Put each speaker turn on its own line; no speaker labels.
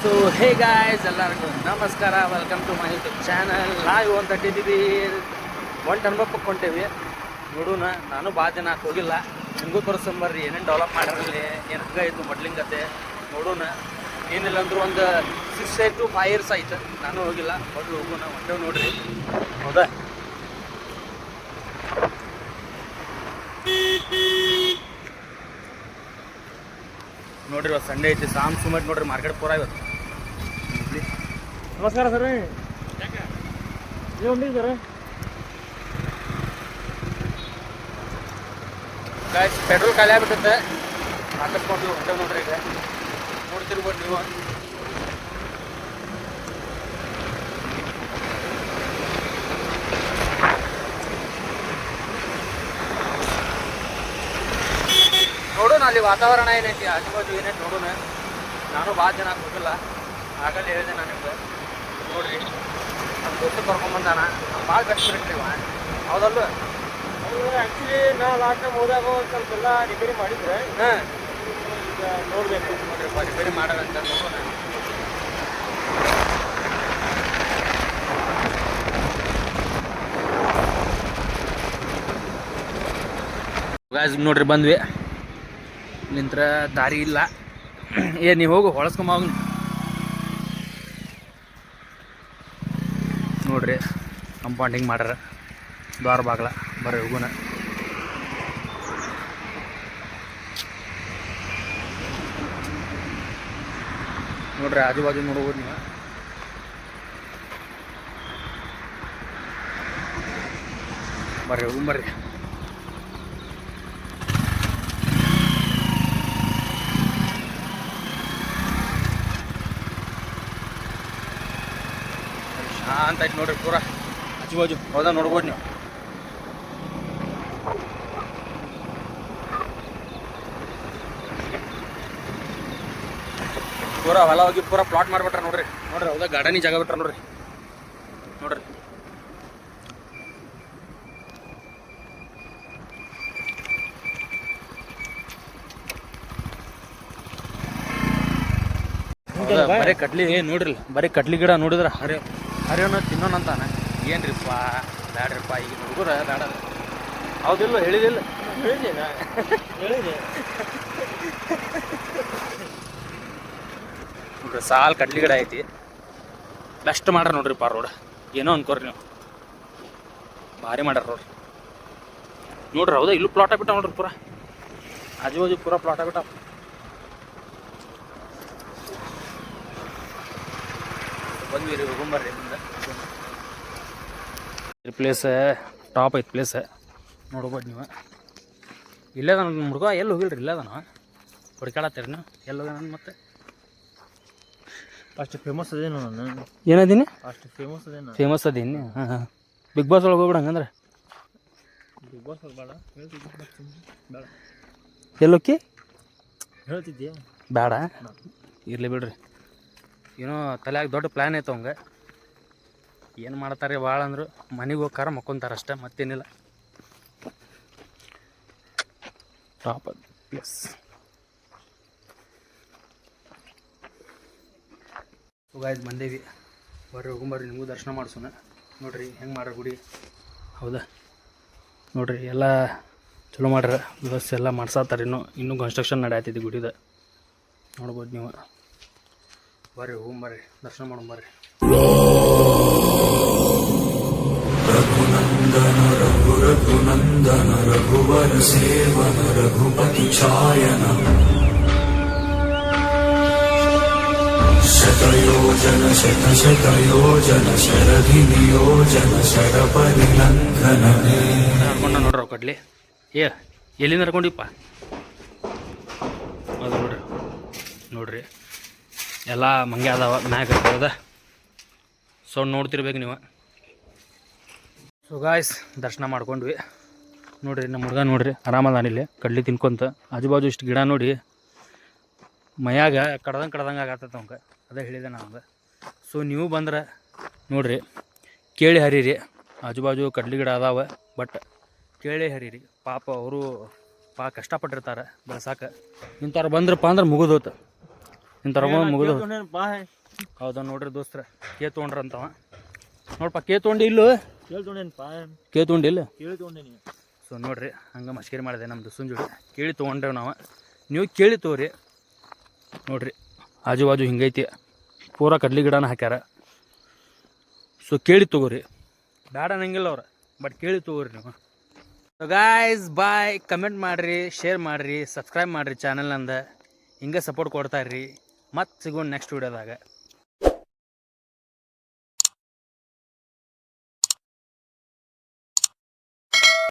So hey guys, ಎಲ್ಲರಿಗೂ ನಮಸ್ಕಾರ. Welcome to my YouTube channel. ನಾವು ಅಂತ ತಟ್ಟಿದ್ದೀವಿ, ಒಂದು ಅನುಭವಕ್ಕೆ ಹೊಂಟೇವಿ. ನೋಡೋಣ. ನಾನು ಭಾಳ ದಿನ ಹೋಗಿಲ್ಲ, ನಿಮಗೂ ತೋರಿಸ್ಕೊಂಬರ್ರಿ ಏನೇನು ಡೆವಲಪ್ ಮಾಡಿರಲಿ, ಏನು ಹಂಗಾಯಿತು ಮೊಡ್ಲಿಂಗತೆ ನೋಡೋಣ. ಏನಿಲ್ಲ ಅಂದರೂ ಒಂದು 6 to 5 years ಆಯ್ತು ನಾನು ಹೋಗಿಲ್ಲ. ಮೊದಲು ಹೋಗೋಣ, ಹೊಂಟೇವು ನೋಡ್ರಿ. ಹೌದಾ? ನೋಡ್ರಿ, ಇವತ್ತು ಸಂಡೇ ಐತಿ. ಸುಮಾರು ನೋಡ್ರಿ, ಮಾರ್ಕೆಟ್ ಪೂರ ಇವತ್ತು.
ನಮಸ್ಕಾರ ಸರ್. ನೀವು ಉಂಡಿ ಸರ್?
ಗಾಯ್ಸ್, ಪೆಟ್ರೋಲ್ ಖಾಲಿ ಆಗ್ಬಿಟ್ಟೈತೆ. ಹಾಕಿಸ್ಕೊಂಡು ಹೊಂಟೇವು ನೋಡ್ರಿ. ಈಗ ನೋಡ್ತಿರ್ಬೋದು ನೀವು. ನೋಡೋಣ ಅಲ್ಲಿ ವಾತಾವರಣ ಏನೈತಿ, ಆಜುಬಾಜು ಏನೈತಿ ನೋಡೋಣ. ನಾನು ಭಾಳ ಜನ ಹೋಗಿಲ್ಲ, ಆಗಲೇ ಹೇಳಿದೆ ನಾನು ನಿಮ್ಗೆ. ನೋಡ್ರಿ, ನಮ್ಮ ದೋಸ್ತು ಕರ್ಕೊಂಬಂದಾನ. ನಮ್ಮ ಭಾಳ ಕಷ್ಟಪಡ್ರಿ ಇವ, ಹೌದಲ್ವ?
ಆ್ಯಕ್ಚುಲಿ ನಾವು ಲಾಸ್ಟ್ ಟೈಮ್ ಹೋದಾಗ ಒಂದು ಸ್ವಲ್ಪ ಎಲ್ಲ ರಿಪೇರಿ ಮಾಡಿದ್ರೆ
ಹಾಂ,
ಈಗ ನೋಡಬೇಕು
ನೋಡ್ರಿ, ರಿಪೇರಿ ಮಾಡೋದಂತ ನೋಡೋಣ. ಗಾಯ್ಸ್ ನೋಡ್ರಿ, ಬಂದ್ವಿ. ನಿಂತ್ರ ದಾರಿ ಇಲ್ಲ. ನೀವು ಹೋಗು, ಹೊಳಸ್ಕೊಂಬ ಹೋಗಿ. ನೋಡ್ರಿ, ಕಂಪೌಂಡಿಂಗ್ ಮಾಡ್ಯಾರ, ದ್ವಾರ ಬಾಗ್ಲ. ಬರ್ರಿ ಹೋಗೋಣ. ನೋಡ್ರಿ, ಆಜು ಬಾಜು ನೋಡ್ಬೋದು ನೀವು. ಬರ್ರಿ ಹೋಗ್ಬರ್ರಿ. ಶಾಂತ ಆಯ್ತು ನೋಡ್ರಿ, ಪೂರ ಆಜು ಬಾಜು. ಹೌದಾ? ನೋಡ್ಬೋದು ನೀವು. ಪೂರ ಹೊಲ ಹೋಗಿ ಪೂರ ಪ್ಲಾಟ್ ಮಾಡಿಬಿಟ್ರ ನೋಡ್ರಿ. ನೋಡ್ರಿ, ಹೌದಾ? ಗಾರ್ಡನಿಗೆ ಜಾಗ ಬಿಟ್ರ ನೋಡ್ರಿ. ನೋಡ್ರಿ, ಬರೀ ಕಡ್ಲಿ ನೋಡ್ರಿ. ಬರೀ ಕಡ್ಲಿ ಗಿಡ ನೋಡಿದ್ರೆ ಹರಿಯೋಣ ತಿನ್ನೋಣ ಅಂತಾನೆ. ಏನ್ರಿಪ್ಪ, ಬ್ಯಾಡ್ರಿಪ್ಪ ಈಗ ಹುಡುಗರ ಬ್ಯಾಡ. ಹೌದಿಲ್ಲ? ಹೇಳಿದಿಲ್ಲ?
ಹೇಳಿದೆ
ನೋಡ್ರಿ, ಸಾಲ್ ಕಡ್ಲಿ ಗಿಡ ಐತಿ. ಬೆಸ್ಟ್ ಮಾಡ್ರ ನೋಡ್ರಿಪ್ಪ ರೋಡ್. ಏನೋ ಅನ್ಕೋರಿ ನೀವು, ಭಾರಿ ಮಾಡ್ಯಾರ ನೋಡ್ರಿ. ನೋಡ್ರಿ, ಹೌದಾ? ಇಲ್ಲೂ ಪ್ಲಾಟ್ ಆಗ್ಬಿಟ್ಟ ನೋಡ್ರಿ. ಪೂರ ಆಜು ಬಾಜು ಪೂರ ಪ್ಲಾಟ್ ಆಗ್ಬಿಟ್ಟ. ಬಂದ್ವಿ ರೀ, ಹೋಗ್ಬರ್ರಿ ಮುಂದೆ. ಪ್ಲೇಸ್ ಟಾಪ್ ಐತಿ ಪ್ಲೇಸ್, ನೋಡ್ಬೋದು ನೀವು. ಇಲ್ಲೇ ನನ್ನ ಹುಡುಗ ಎಲ್ಲಿ ಹೋಗಿಲ್ರಿ, ಇಲ್ಲೇ ಅದಾನ. ಹುಡ್ಕಾಡತ್ತೀರಿ ನೀವು? ಎಲ್ಲಿ ಹೋಗ್ಯಾನ ಮತ್ತೆ?
ಅಷ್ಟು ಫೇಮಸ್ ಅದೇನು ನಾನು?
ಏನದೀನಿ?
ಅಷ್ಟು ಫೇಮಸ್ ಅದೇನು?
ಫೇಮಸ್ ಅದೀನಿ. ಹಾಂ ಹಾಂ. ಬಿಗ್ ಬಾಸ್ ಒಳಗೆ ಹೋಗ್ಬಿಡ ಹಂಗಂದ್ರೆ.
ಬಿಗ್ ಬಾಸ್ ಬೇಡ, ಹೇಳ್ತಿದ್ದೆ ಬೇಡ.
ಎಲ್ಲೋಕ್ಕಿ
ಹೇಳ್ತಿದ್ದೆ
ಬೇಡ. ಇರಲಿ ಬಿಡ್ರಿ. ಏನೋ ತಲೆಯಾಗ ದೊಡ್ಡ ಪ್ಲ್ಯಾನ್ ಐತೆ ಅವಂಗೆ. ಏನು ಮಾಡ್ತಾರೆ ಭಾಳ ಅಂದರು, ಮನೆಗೆ ಹೋಗ್ಕಾರ ಮಕ್ಕೊಂತಾರೆ ಅಷ್ಟೇ, ಮತ್ತೇನಿಲ್ಲ. Top place. ಗಾಯ್ಸ್, ಬಂದೇವಿ. ಬರ್ರಿ ಹೋಗ್ಬರ್ರಿ, ನಿಮಗೂ ದರ್ಶನ ಮಾಡಿಸೋಣ. ನೋಡ್ರಿ ಹೆಂಗೆ ಮಾಡ್ರ ಗುಡಿ. ಹೌದಾ? ನೋಡ್ರಿ, ಎಲ್ಲ ಚಲೋ ಮಾಡ್ರ, ವ್ಯವಸ್ಥೆ ಎಲ್ಲ ಮಾಡ್ಸತ್ತಾರೆ. ಇನ್ನೂ ಕನ್ಸ್ಟ್ರಕ್ಷನ್ ನಡೆಯತ್ತಿದ್ದು ಗುಡಿದ. ನೋಡ್ಬೋದು ನೀವು. ಬರ್ರಿ ಹೋಗ್ಬರ್ರಿ, ದರ್ಶನ ಮಾಡೋಂಬರ್ರಿ.
ರಘುನಂದನ ರಘು ರಘುನಂದನ ರಘುವರ ಸೇವನ ರಘುಪತಿ ಛಾಯನ ಶತಯೋಜನ ಶತಶತಯೋಜನ ಶರಧಿ ನಿಯೋಜನ ಶರಪರಿಲಂಘನನೇ.
ನಡ್ಕೊಂಡ ನೋಡ್ರಿ ಅವು ಕಡ್ಲಿ. ಎಲ್ಲಿಂದ ನಡ್ಕೊಂಡಿಪ್ಪ? ಅದು ನೋಡ್ರಿ. ನೋಡ್ರಿ, ಎಲ್ಲ ಮಂಗೆ ಅದಾವ ಮ್ಯಾಗ. ಹೌದಾ? ಸೌಂಡ್ ನೋಡ್ತಿರ್ಬೇಕು ನೀವು. ಸೊ ಗಾಯ್ಸ್, ದರ್ಶನ ಮಾಡ್ಕೊಂಡ್ವಿ. ನೋಡ್ರಿ, ನಮ್ಮ ಹುಡುಗ ನೋಡ್ರಿ ಆರಾಮದಾನಿಲ್ಲಿ ಕಡ್ಲಿ ತಿನ್ಕೊಂತ. ಆಜು ಬಾಜು ಇಷ್ಟು ಗಿಡ ನೋಡಿ, ಮೈಯಾಗ ಕಡ್ದಂಗೆ ಆಗತ್ತದ ಅವಂಗೆ. ಅದೇ ಹೇಳಿದೆ ನಾನು. ಸೊ ನೀವು ಬಂದ್ರೆ ನೋಡ್ರಿ, ಕೇಳಿ ಹರೀರಿ. ಆಜು ಬಾಜು ಕಡ್ಲಿ ಗಿಡ ಅದಾವ, ಬಟ್ ಕೇಳಿ ಹರೀರಿ. ಪಾಪ ಅವರು ಭಾಳ ಕಷ್ಟಪಟ್ಟಿರ್ತಾರೆ ಬೆಳೆಸಾಕ. ಇಂಥವ್ರು ಬಂದ್ರಪ್ಪ ಅಂದ್ರೆ ಮುಗಿದೋತು. ಇನ್ನು ತಗೊಂಡು ಮುಗಿದು
ಬಾ
ಹೌದಾ ನೋಡ್ರಿ ದೋಸ್ತ್ರ ಕೇ ತೊಗೊಂಡ್ರ ಅಂತವ ನೋಡಪ್ಪ ಕೇ ತೊಗೊಂಡು ಇಲ್ಲು
ಕೇಳಿ ತೊಗೊಂಡೇನಪ್ಪ
ಕೇ ತೊಗೊಂಡಿಲ್ಲ
ಕೇಳಿ ತೊಗೊಂಡೇನಿ
ಸೊ ನೋಡ್ರಿ ಹಂಗೆ ಮಸ್ಕೇರಿ ಮಾಡಿದೆ ನಮ್ಮದು ಸುಂಜುಡಿ ಕೇಳಿ ತೊಗೊಂಡ್ರೇವು ನಾವು ನೀವು ಕೇಳಿ ತೊಗೊರಿ ನೋಡ್ರಿ ಆಜು ಬಾಜು ಹಿಂಗೈತಿ ಪೂರಾ ಕಡ್ಲಿ ಗಿಡನ ಹಾಕ್ಯಾರ ಸೊ ಕೇಳಿ ತೊಗೋರಿ ಬೇಡ ಅನ್ನಂಗಿಲ್ಲ ಅವ್ರು ಬಟ್ ಕೇಳಿ ತೊಗೋರಿ ನೀವು ಸೊ ಗಾಯ್ಸ್ ಬಾಯ್ ಕಮೆಂಟ್ ಮಾಡಿರಿ ಶೇರ್ ಮಾಡಿರಿ ಸಬ್ಸ್ಕ್ರೈಬ್ ಮಾಡಿರಿ ಚಾನಲ್ ನಂದು ಹಿಂಗೆ ಸಪೋರ್ಟ್ ಕೊಡ್ತಾ ಇರ್ರಿ ಮತ್ತೆ ಸಿಗೋಣ ನೆಕ್ಸ್ಟ್ ವೀಡಿಯೋದಾಗ